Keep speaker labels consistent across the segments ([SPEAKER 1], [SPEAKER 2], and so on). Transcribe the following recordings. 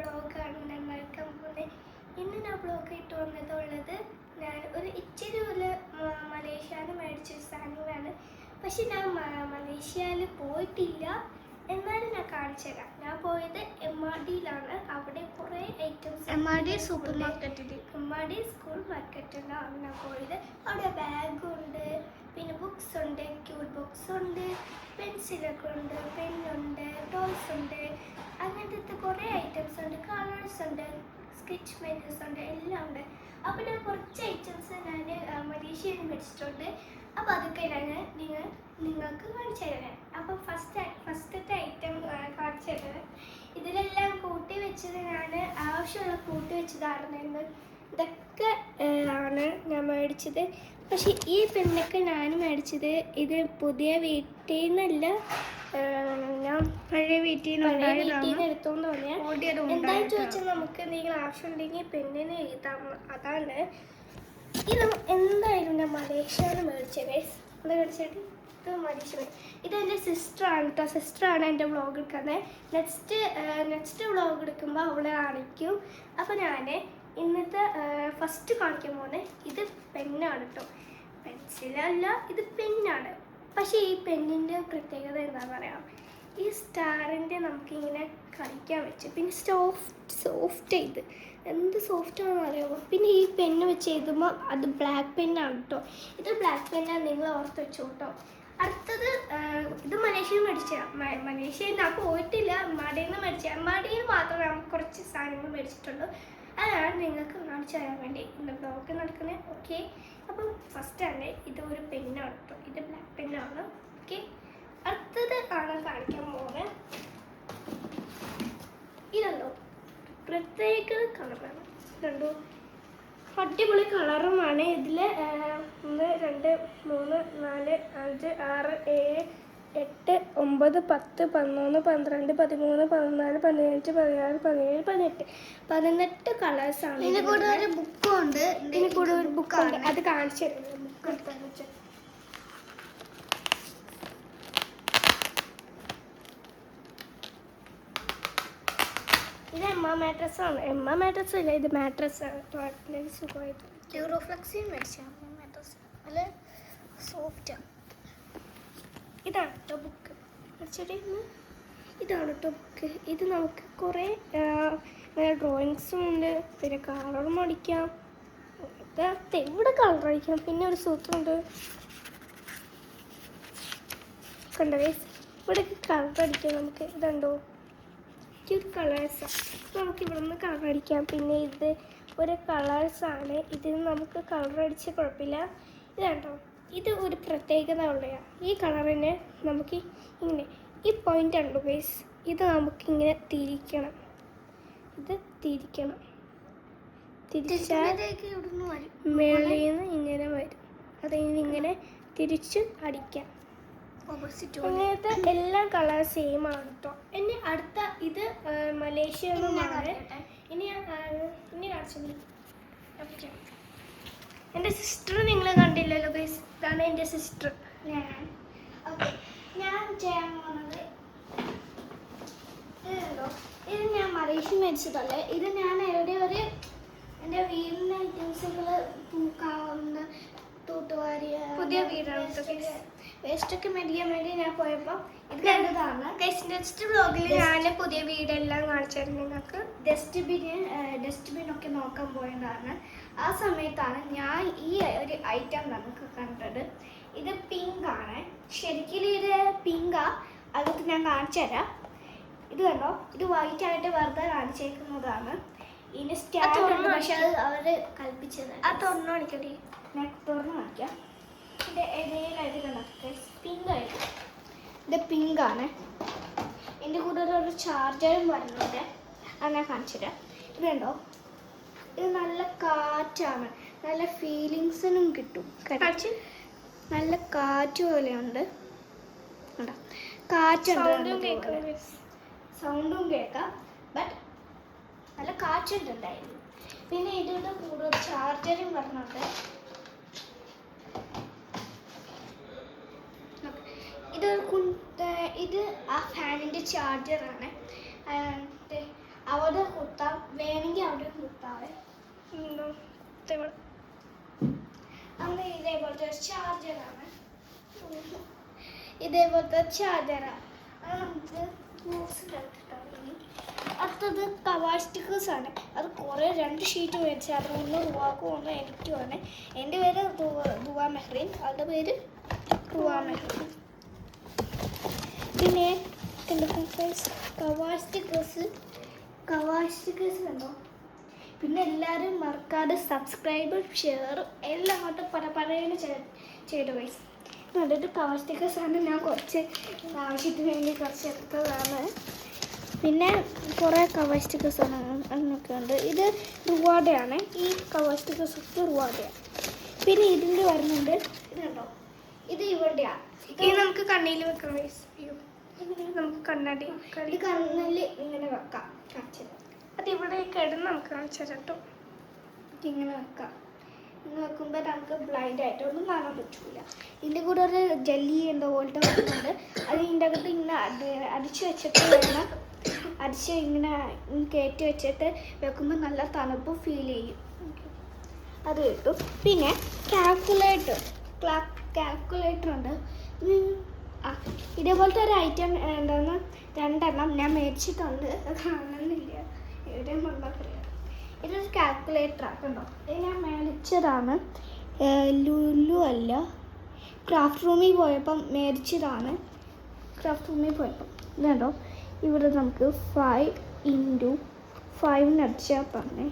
[SPEAKER 1] വ്ളോഗാണ് ഞാൻ എടുക്കാൻ പോകുന്നത്. ഇന്ന് ഞാൻ വ്ളോഗ് ഇട്ട് വന്നതുള്ളത് ഞാൻ ഒരു ഇച്ചിരി ഒരു മലേഷ്യയിൽ മേടിച്ച സാധനങ്ങളാണ്. പക്ഷെ ഞാൻ മലേഷ്യയിൽ പോയിട്ടില്ല, എന്നാലും ഞാൻ കാണിച്ചു തരാം. ഞാൻ പോയത് MRDയിലാണ്. അവിടെ കുറേ ഐറ്റംസ്
[SPEAKER 2] MRD സൂപ്പർ മാർക്കറ്റിൽ
[SPEAKER 1] MRD സ്കൂൾ മാർക്കറ്റിലാണ് ഞാൻ പോയത്. അവിടെ ബാഗുണ്ട്, പിന്നെ ബുക്സ് ഉണ്ട്, ക്യൂട്ട് ബുക്സ് ഉണ്ട്, പെൻസിലൊക്കെ ഉണ്ട്, പെന്നുണ്ട്, ടോയ്സ് ഉണ്ട്, അങ്ങനത്തെ കുറേ ഐറ്റംസ് ഉണ്ട്, കളേഴ്സ് ഉണ്ട്, സ്കെച്ച് പെൻസിൽസ് ഉണ്ട്, എല്ലാം ഉണ്ട്. അപ്പോൾ ഞാൻ കുറച്ച് ഐറ്റംസ് ഞാൻ മലേഷ്യയിൽ നിന്ന് മേടിച്ചിട്ടുണ്ട്. അപ്പോൾ അതൊക്കെ ഞാൻ നിങ്ങൾക്ക് കാണിച്ചു തരാം. അപ്പോൾ ഫസ്റ്റത്തെ ഐറ്റം കാണിച്ചു തരാം. ഇതിലെല്ലാം കൂട്ടി വെച്ചത് ഞാൻ ആവശ്യമുള്ള കൂട്ടി വെച്ചതായിരുന്നു. ഇതൊക്കെ ആണ് ഞാൻ മേടിച്ചത്. പക്ഷെ ഈ പെണ്ണൊക്കെ ഞാൻ മേടിച്ചത് ഇത് പുതിയ വീട്ടിൽ നിന്നല്ല, ഞാൻ പഴയ വീട്ടിൽ നിന്ന് എടുത്തോണ്ട് തോന്നിയാൽ. എന്താണെന്ന് ചോദിച്ചാൽ നമുക്ക് എന്തെങ്കിലും ആവശ്യമുണ്ടെങ്കിൽ പെണ്ണിന് എഴുതാം. അതാണ് ഇത് എന്തായാലും ഞാൻ മലേഷ്യയിൽ മേടിച്ചത്. അത് മേടിച്ചിട്ട് ഇത് മലേഷ്യ. ഇതെൻ്റെ സിസ്റ്ററാണ് കേട്ടോ. സിസ്റ്ററാണ് എൻ്റെ വ്ളോഗ് എടുക്കുന്നത്. നെക്സ്റ്റ് വ്ളോഗ് എടുക്കുമ്പോൾ അവളെ കാണിക്കും. അപ്പോൾ ഞാൻ ഇന്നത്തെ ഫസ്റ്റ് കാണിക്കാൻ പോകുന്നത് ഇത് പെന്നാണ് കേട്ടോ. പെൻസിലല്ല, ഇത് പെന്നാണ്. പക്ഷേ ഈ പെന്നിൻ്റെ പ്രത്യേകത എന്താണെന്ന് പറയാം. ഈ സ്റ്റാറിൻ്റെ നമുക്കിങ്ങനെ കളിക്കാൻ വെച്ച്, പിന്നെ സോഫ്റ്റ് ഇത് എന്ത് സോഫ്റ്റാണെന്ന് അറിയാമോ. പിന്നെ ഈ പെന്ന് വെച്ച് എഴുതുമ്പോൾ അത് ബ്ലാക്ക് പെന്നാണ് കേട്ടോ. ഇത് ബ്ലാക്ക് പെന്നാണ്, നിങ്ങൾ ഓർത്ത് വെച്ചോ കേട്ടോ. അടുത്തത് ഇത് മലേഷ്യയിൽ മേടിച്ചതാണ്. മലേഷ്യയിൽ ഞാൻ പോയിട്ടില്ല, എമ്മാടിയിൽ നിന്ന് മേടിച്ചത്. എമ്മാടിയിൽ മാത്രമേ നമുക്ക് കുറച്ച് സാധനങ്ങൾ മേടിച്ചിട്ടുള്ളൂ. അതാണ് നിങ്ങൾക്ക് കാണിച്ചു തരാൻ വേണ്ടി ഇന്ന് ബ്ലോഗ് നടക്കുന്നത്. ഓക്കെ, അപ്പം ഫസ്റ്റാണ് ഇത് ഒരു പെന്നാണ് കേട്ടോ. ഇത് ബ്ലാക്ക് പെന്നാണ്. ഓക്കെ, അടുത്തത് ആണ് കാണിക്കാൻ പോകുന്നത്. ഇതുണ്ടോ, പ്രത്യേക കളറാണ്. ഇതുണ്ടോ, അടിപൊളി കളറുമാണ്. ഇതിൽ 1 2 3 4 5 6 7 8 9 10 11 12 13 14 15 16 17 18 കളേഴ്സാണ്.
[SPEAKER 2] ഇതിന് കൂടെ ഒരു ബുക്കും ഉണ്ട്.
[SPEAKER 1] ഇതിന് കൂടെ ഒരു ബുക്കുണ്ട്, അത് കാണിച്ചു തരുന്നത്. ബുക്ക് എടുത്താന്ന് വെച്ചാൽ ഇത് മാട്രസ്സാണ്. മാട്രസ് ഇല്ല, ഇത് മാട്രസ്സാണ്. സുഖമായിട്ട്
[SPEAKER 2] യൂറോഫ്ലെക്സിൽ മേടിച്ച മാട്രസ് നല്ല സോഫ്റ്റാണ്.
[SPEAKER 1] ഇതാണ് കേട്ടോ ബുക്ക്. ഇതാണ് കേട്ടോ ബുക്ക്. ഇത് നമുക്ക് കുറേ ഡ്രോയിങ്സും ഉണ്ട്, പിന്നെ കളറും അടിക്കാം. എവിടെ കളർ അടിക്കാം. പിന്നെ ഒരു സൂത്രമുണ്ട്, കണ്ടോ ഇവിടെ കളർ അടിക്കാം നമുക്ക്. ഇതുണ്ടോ, ക്യൂട്ട് കളേഴ്സാണ്. നമുക്ക് ഇവിടെ നിന്ന് കളർ അടിക്കാം. പിന്നെ ഇത് ഒരു കളേഴ്സാണ്. ഇതിന് നമുക്ക് കളർ അടിച്ച് കുഴപ്പമില്ല. ഇതാണ്ടോ, ഇത് ഒരു പ്രത്യേകത ഉള്ളതാണ്. ഈ കളറിന് നമുക്ക് ഇങ്ങനെ ഈ പോയിൻ്റ് ഉണ്ടോ ഗൈസ്, ഇത് നമുക്കിങ്ങനെ തിരിക്കണം. ഇത് തിരിക്കണം. തിരിച്ചാൽ മേളിൽ നിന്ന് ഇങ്ങനെ വരും. അതിങ്ങനെ തിരിച്ച് അടിക്കാം. അങ്ങനത്തെ എല്ലാ കളർ സെയിം ആണ് കേട്ടോ. ഇനി അടുത്ത ഇത് മലേഷ്യയിൽ നിന്നാണ്. ഇനി കാണിച്ചു. എൻ്റെ സിസ്റ്റർ നിങ്ങൾ കണ്ടില്ലല്ലോ ഗൈസ്, ഇതാണ് എൻ്റെ സിസ്റ്റർ. ഞാൻ ചെയ്യാൻ പോകുന്നത് ഇതുണ്ടോ, ഇത് ഞാൻ മലേഷ്യ മേടിച്ചതല്ല. ഇത് ഞാൻ എവിടെ എൻ്റെ വീടിൻ്റെ ഐറ്റംസുകൾ തൂക്കാവുന്ന തൂത്തുവാരിയ പുതിയ വീടാണ്. വേസ്റ്റൊക്കെ മേടിക്കാൻ വേണ്ടി ഞാൻ പോയപ്പോൾ ഇത് കണ്ടതാണ്. നെക്സ്റ്റ് വ്ളോഗിൽ ഞാൻ പുതിയ വീടെല്ലാം കാണിച്ചായിരുന്നു നിങ്ങൾക്ക്. ഡസ്റ്റ്ബിനൊക്കെ നോക്കാൻ പോയതാണ്. ആ സമയത്താണ് ഞാൻ ഈ ഒരു ഐറ്റം നമുക്ക് കണ്ടത്. ഇത് പിങ്ക് ആണ്. ശരിക്കും ഇത് പിങ്കാ, അതൊക്കെ ഞാൻ കാണിച്ചു തരാം. ഇത് കണ്ടോ, ഇത് വൈറ്റ് ആയിട്ട് വെറുതെ കാണിച്ചേക്കുന്നതാണ്. ഇതിന് സ്റ്റാൻഡ്, പക്ഷെ അത് അവർ കൽപ്പിച്ചത്. അത് തുറന്നു കാണിക്കട്ടെ, ഞാൻ തുറന്നു കാണിക്കാം. ഇത് ഇടയിലായിട്ട് കണ്ടോ പിങ്ക് ആയിട്ട്. ഇത് പിങ്കാണ്. എൻ്റെ കൂടെ ഒരു ചാർജറും വരുന്നുണ്ട്, അത് ഞാൻ കാണിച്ചു തരാം. ഇത് കണ്ടോ, ഇത് നല്ല കാറ്റാണ്, നല്ല ഫീലിങ്സിനും കിട്ടും. നല്ല കാറ്റ് പോലെയുണ്ട്, കാറ്റുണ്ട്, സൗണ്ടും കേൾക്കാം. ബട്ട് നല്ല കാറ്റുണ്ടായിരുന്നു. പിന്നെ ഇതിൻ്റെ കൂടെ ഒരു ചാർജറും വരുന്നുണ്ട്. ഇത് ആ ഫാനിൻ്റെ ചാർജറാണ്.
[SPEAKER 2] അവിടെ കുത്താം, വേണമെങ്കിൽ അവിടെ കുത്താവേ. അന്ന് ഇതേപോലത്തെ ചാർജറാണ്. ഇതേപോലത്തെ ചാർജറാണ്. അത് നമുക്ക് അടുത്തത് കവാ സ്റ്റിക്കേഴ്സ് ആണ്. അത് കുറേ 2 ഷീറ്റ് മേടിച്ചു. അത് ഒന്ന് റുവാക്കും ഒന്ന് എനിക്കുമാണ്. എൻ്റെ പേര് ദുവാ മെഹ്റീൻ, അവളുടെ പേര് റുവാ മെഹ്റീൻ. പിന്നെ കവാ സ്റ്റിക്കേഴ്സ് കണ്ടോ. പിന്നെ എല്ലാവരും മറക്കാതെ സബ്സ്ക്രൈബ് ഷെയർ എല്ലാം അങ്ങോട്ട് പടപടേന്ന് ചെയ്തു വയസ്സ്. എന്നിട്ട് കവാ സ്റ്റിക്കേഴ്സാണ് ഞാൻ കുറച്ച് ആവശ്യത്തിന് വേണ്ടി കുറച്ച് എടുത്തതാണ്. പിന്നെ കുറേ കവാ സ്റ്റിക്കേഴ്സാണ് എന്നൊക്കെ ഉണ്ട്. ഇത് റുവാഡയാണ്. ഈ കവാ സ്റ്റിക്കേഴ്സ് ഒക്കെ റുവാഡയാണ്. പിന്നെ ഇതിൻ്റെ വരുന്നുണ്ട്, ഇത് കണ്ടോ, ഇത് ഇവിടെയാണ്.
[SPEAKER 1] ഇത് നമുക്ക് കണ്ണിൽ വെക്കാം വയസ്സ്. നമുക്ക് കണ്ണാടി
[SPEAKER 2] ഈ കണ്ണിൽ ഇങ്ങനെ വെക്കാം. കാണിച്ചത്
[SPEAKER 1] അത് ഇവിടെ കിടന്ന് നമുക്ക് കാണിച്ചു കേട്ടോ.
[SPEAKER 2] ഇങ്ങനെ വെക്കാം. ഇങ്ങനെ വെക്കുമ്പോൾ നമുക്ക് ബ്ലൈൻഡ് ആയിട്ടൊന്നും കാണാൻ പറ്റില്ല. ഇതിൻ്റെ കൂടെ ഒരു ജെല്ലി എന്തോ പോലത്തെ വരുന്നുണ്ട്. അത് ഇതിൻ്റെ അകത്ത് ഇങ്ങനെ അടിച്ച് വെച്ചിട്ട് വേണം, അടിച്ച് ഇങ്ങനെ കയറ്റി വെച്ചിട്ട് വെക്കുമ്പോൾ നല്ല തണുപ്പ് ഫീൽ ചെയ്യും. അത് കിട്ടും. പിന്നെ കാൽക്കുലേറ്റർ ഉണ്ട്. ഇതേപോലത്തെ ഒരു ഐറ്റം എന്താന്ന് 2 എണ്ണം ഞാൻ മേടിച്ചിട്ടുണ്ട്. അത് കാണുന്നില്ല, എവിടെയും പറയാം. ഇതൊരു കാൽക്കുലേറ്ററാണ് കണ്ടോ. ഇത് ഞാൻ മേടിച്ചതാണ്. ലുലു അല്ല, ക്രാഫ്റ്റ് റൂമിൽ പോയപ്പം മേടിച്ചതാണ്. ഇത് കണ്ടോ, ഇവിടെ നമുക്ക് 5 × 5 അടിച്ചാൽ പറഞ്ഞേ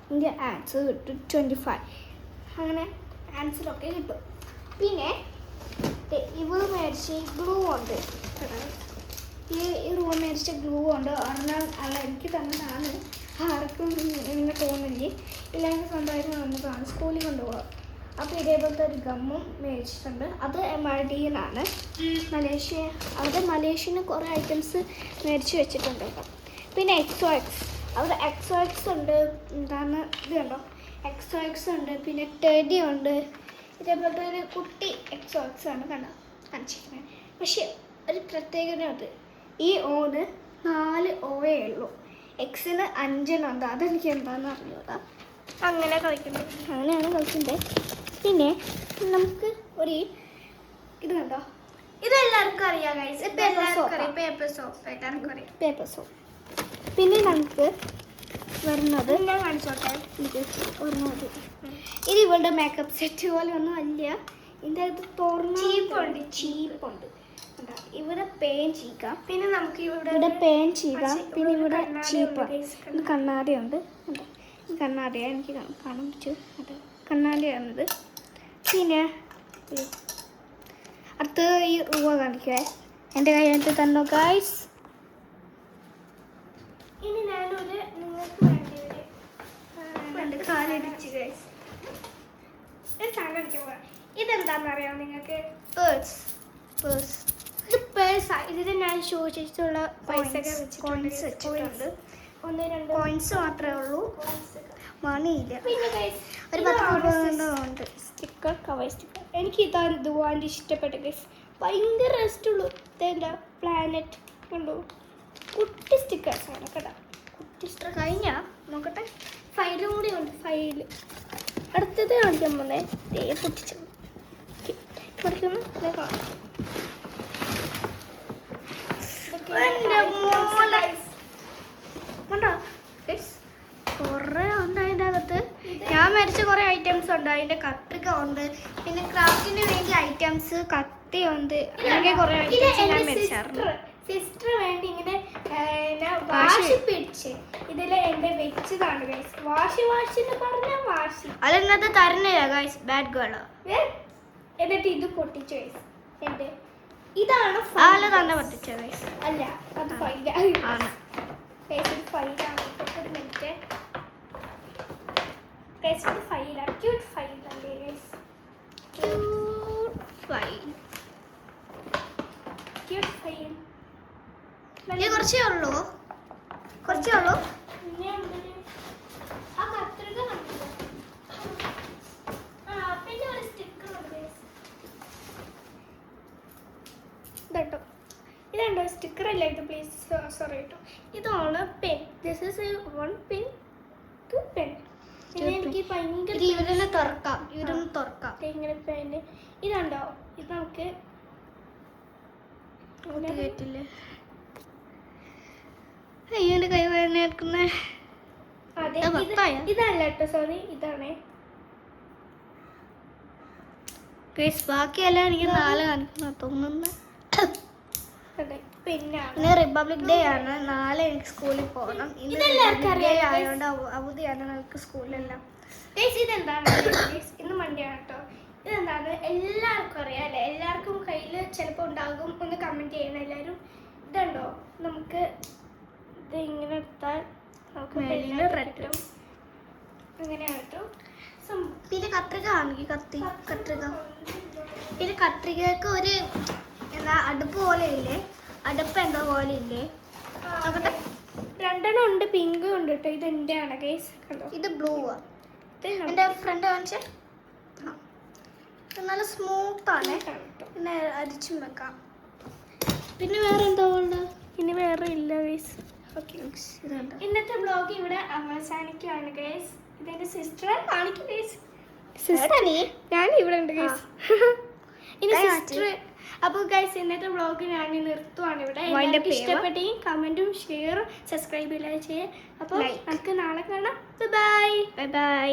[SPEAKER 2] ഇതിൻ്റെ ആൻസർ കിട്ടും 25. അങ്ങനെ ആൻസറൊക്കെ കിട്ടും. പിന്നെ ഇവർ മേടിച്ച ഗ്ലൂ ഉണ്ട്. ഈ റൂം മേടിച്ച ഗ്ലൂ ഉണ്ട്. ഒരെണ്ണം അല്ല എനിക്ക് തന്നതാണ്. ആർക്കും ഇങ്ങനെ തോന്നില്ലേ, ഇല്ലെങ്കിൽ സ്വന്തമായിട്ട് വന്നതാണ്, സ്കൂളിൽ കൊണ്ടുപോകാം. അപ്പോൾ ഇതേപോലത്തെ ഒരു ഗമ്മും മേടിച്ചിട്ടുണ്ട്. അത് MID ന്നാണ്, അവിടെ മലേഷ്യന് കുറേ ഐറ്റംസ് മേടിച്ച് വെച്ചിട്ടുണ്ട്. പിന്നെ XOX, അവിടെ XOX ഉണ്ട്. എന്താണ് ഇത് കണ്ടോ, XOX ഉണ്ട്. പിന്നെ ടെഡി ഉണ്ട്. ഇതേപോലത്തെ ഒരു കുട്ടി XOX ആണ് കാണിച്ചിരിക്കുന്നത്. പക്ഷെ ഒരു പ്രത്യേകതയുണ്ട്, ഈ ഓന് 4 ഓയേ ഉള്ളൂ, എക്സിന് 5 ഉണ്ട്. അതെനിക്ക് എന്താണെന്ന് അറിഞ്ഞൂടാ. അങ്ങനെയാണ് കളിക്കുന്നത്. പിന്നെ നമുക്ക് ഒരു ഇത് കണ്ടോ,
[SPEAKER 1] ഇതെല്ലാവർക്കും അറിയാം ഗൈസ്. ഇപ്പം എല്ലാവർക്കും അറിയാം. പേപ്പർ സോപ്പ് എല്ലാവർക്കും അറിയാം.
[SPEAKER 2] Paper soap. പിന്നെ നമുക്ക് വരുന്നത്
[SPEAKER 1] ഞാൻ കാണിച്ചോട്ടെ.
[SPEAKER 2] വരുന്നത് ഇത് ഇവളുടെ മേക്കപ്പ് സെറ്റ് പോലെ ഒന്നും അല്ല. ഇതിൻ്റെ അകത്ത് ചീപ്പുണ്ട്. ഇവിടെ പെയിൻ ചെയ്യാം.
[SPEAKER 1] പിന്നെ നമുക്ക്
[SPEAKER 2] ഇവിടെ പെയിൻ ചെയ്യാം. പിന്നെ ഇവിടെ ചീപ്പാണ്. ഇത് കണ്ണാടിയുണ്ട്. കണ്ണാടിയാണ്, എനിക്ക് കാണാൻ പറ്റൂ. അത് കണ്ണാടിയാണിത്. പിന്നെ അടുത്ത് ഈ റൂവ കാണിക്കേ, എൻ്റെ കയ്യിലത്ത് തന്നോ ഗൈസ്.
[SPEAKER 1] ഇനി ഞാനൊരു നിങ്ങൾക്ക് വേണ്ടി കാലടിച്ച് ഗൈസ് സാധനം പോകാം. ഇതെന്താണെന്നറിയാം നിങ്ങൾക്ക്?
[SPEAKER 2] പേഴ്സ്.
[SPEAKER 1] ഇത് പേഴ്സാണ്. ഇതിൽ ഞാൻ ചോദിച്ചിട്ടുള്ള പൈസ ഒക്കെ
[SPEAKER 2] കോയിൻസ് വെച്ചിട്ടുണ്ട്.
[SPEAKER 1] 1, 2
[SPEAKER 2] കോയിൻസ് മാത്രമേ ഉള്ളൂ, മണിയില്ല.
[SPEAKER 1] പിന്നെ ഗൈസ്
[SPEAKER 2] ഒരു 10 രൂപ
[SPEAKER 1] സ്റ്റിക്കർ, കവർ സ്റ്റിക്കർ. എനിക്ക് ഇതാണ് ദുവാൻ്റെ ഇഷ്ടപ്പെട്ട ഗൈസ്. ഭയങ്കര റെസ്റ്റുള്ളൂ. ഇതെന്താ പ്ലാനറ്റ് കണ്ടു, കുട്ടി സ്റ്റിക്കേഴ്സാണ് കേട്ടോ. കുട്ടി സ്റ്റിക്കർ കഴിഞ്ഞാൽ നോക്കട്ടെ. ഫയലും കൂടി ഉണ്ട്. ഫയല് അടുത്തത് കാണിക്കാൻ പോകുന്നേ. പൊട്ടിച്ചു പഠിക്കുന്നു
[SPEAKER 2] കുറേ ഉണ്ട് അതിൻ്റെ അകത്ത്. ഞാൻ മേടിച്ച കുറേ ഐറ്റംസ് ഉണ്ട്. അതിൻ്റെ കത്രിക ഉണ്ട്. പിന്നെ ക്രാഫ്റ്റിന് വേണ്ടി ഐറ്റംസ്, കത്തി ഉണ്ട്. അങ്ങനെ കുറേ ഐറ്റംസ് ഞാൻ മേടിച്ചായിരുന്നു.
[SPEAKER 1] സിസ്റ്റർ വേണ്ടി ഇങ്ങനെ വാശി പിടിച്ച് ഇതിൽ എൻ്റെ വെച്ചതാണ് ഗൈസ്. വാശിന്ന് പറഞ്ഞാൽ വാശി.
[SPEAKER 2] അതെന്നത് തരുന്നില്ല ഗൈസ്, ബാഡ് ഗേൾ.
[SPEAKER 1] എന്നിട്ട് ഇത് പൊട്ടിച്ചു ഗൈസ്. എൻ്റെ ഇതാണ്
[SPEAKER 2] ആള് തന്നെ പൊട്ടിച്ച ഗൈസ്.
[SPEAKER 1] അല്ല, അത് ഫൈലാണ്.
[SPEAKER 2] ആണ്
[SPEAKER 1] ഫൈലാണ്. ഒരു മിനിറ്റ് ഗൈസ്, ഇത് ഫൈലാണ്. ക്യൂട്ട് ഫൈലല്ലേ ഗൈസ്? Cute file.
[SPEAKER 2] കുറച്ചേ ഉള്ളൂ.
[SPEAKER 1] ആ കത്രിക കണ്ടില്ല. പിന്നെ ഒരു സ്റ്റിക്കർ ഉണ്ട് ഗൈസ്. ഇതുണ്ടോ സ്റ്റിക്കർ അല്ല ഇത്, പ്ലീസ് സോറി കേട്ടോ. ഇതാണ് pen. This is one pen, two pen. എനിക്ക് ഭയങ്കര
[SPEAKER 2] ഇവരൊന്ന് തുറക്കാം, ഇവരൊന്ന് തുറക്കാം.
[SPEAKER 1] ഇങ്ങനെ പെൻ ഇതുണ്ടോ, ഇത് നമുക്ക്
[SPEAKER 2] കേട്ടില്ലേ? അയ്യോ എൻ്റെ കൈ വേദന എടുക്കുന്നേ.
[SPEAKER 1] അതെ
[SPEAKER 2] ഇത് പത്തായ?
[SPEAKER 1] ഇതല്ല കേട്ടോ, സോറി, ഇതാണേ.
[SPEAKER 2] ബാക്കിയെല്ലാം എനിക്ക് 4 കാണിക്കുന്ന തോന്നുന്നു.
[SPEAKER 1] അതെ പെന്നാണ്.
[SPEAKER 2] ഇന്ന് റിപ്പബ്ലിക് ഡേ ആണ്, നാളെ എനിക്ക് സ്കൂളിൽ പോകണം. ഇന്ന്
[SPEAKER 1] ഇതെല്ലാവർക്കും
[SPEAKER 2] റിപ്പബ്ലിക് ഡേ
[SPEAKER 1] അറിയാം.
[SPEAKER 2] ആയതുകൊണ്ട് അവധിയാണ് നമുക്ക് സ്കൂളിലെല്ലാം.
[SPEAKER 1] ഗൈസ് ഇതെന്താണ് ഗൈസ്, ഇന്ന് മൺഡേ ആണ് കേട്ടോ. ഇതെന്താണ് എല്ലാവർക്കും അറിയാം അല്ലേ? എല്ലാവർക്കും കയ്യിൽ ചിലപ്പോൾ ഉണ്ടാകും. ഒന്ന് കമൻറ്റ് ചെയ്യണം എല്ലാവരും. ഇതുണ്ടോ, നമുക്ക് ഇത് ഇങ്ങനെ എടുത്താൽ നമുക്ക്
[SPEAKER 2] മേലില് red.
[SPEAKER 1] കിട്ടും. അങ്ങനെയാണ് കേട്ടോ സംഭവം.
[SPEAKER 2] പിന്നെ കത്രിക ആണെങ്കിൽ കത്രിക. പിന്നെ കത്രികക്ക് ഒരു എന്താ അടുപ്പ് പോലെ ഇല്ലേ, അടുപ്പ് എന്തോ പോലെ ഇല്ലേ. നോക്കട്ടെ.
[SPEAKER 1] 2 ഉണ്ട്, പിങ്ക് ഉണ്ട് കേട്ടോ. ഇത് എൻ്റെ ആണ് ഗൈസ്, കണ്ടോ?
[SPEAKER 2] ഇത് ബ്ലൂ ആ.
[SPEAKER 1] ഇത്
[SPEAKER 2] എൻ്റെ ഫ്രണ്ട് കാണിച്ചേ. നല്ല സ്മൂത്ത് ആണ്.
[SPEAKER 1] ആണ് കേട്ടോ.
[SPEAKER 2] പിന്നെ അരിച്ചും വെക്കാം. പിന്നെ വേറെ എന്താ ഉള്ളത്?
[SPEAKER 1] ഇനി വേറെ ഇല്ല ഗൈസ്. ഓക്കെ,
[SPEAKER 2] ഇതുണ്ട്.
[SPEAKER 1] ഇന്നത്തെ ബ്ലോഗ് ഇവിടെ അവസാനിക്കുകയാണ് ഗൈസ്. ഇതെന്റെ സിസ്റ്ററെ കാണിക്കും ഗൈസ്.
[SPEAKER 2] എവിടാ നീ?
[SPEAKER 1] ഞാൻ ഇവിടെ ഉണ്ട് ഗൈസ്. ഇനി
[SPEAKER 2] ദേ
[SPEAKER 1] സിസ്റ്റർ. അപ്പോൾ ഗൈസ് ഇന്നത്തെ വ്ളോഗ് ഞാൻ നിർത്തുവാണ് ഇവിടെ.
[SPEAKER 2] Wind up
[SPEAKER 1] എല്ലാവർക്കും
[SPEAKER 2] ചെയ്യുക.
[SPEAKER 1] ഇഷ്ടപ്പെട്ടെങ്കിൽ കമൻറ്റും ഷെയറും സബ്സ്ക്രൈബ് ചെയ്യാൻ ചെയ്യുക. അപ്പോൾ
[SPEAKER 2] Like.
[SPEAKER 1] നമുക്ക് നാളെ കാണാം. ബൈ.
[SPEAKER 2] Bye bye.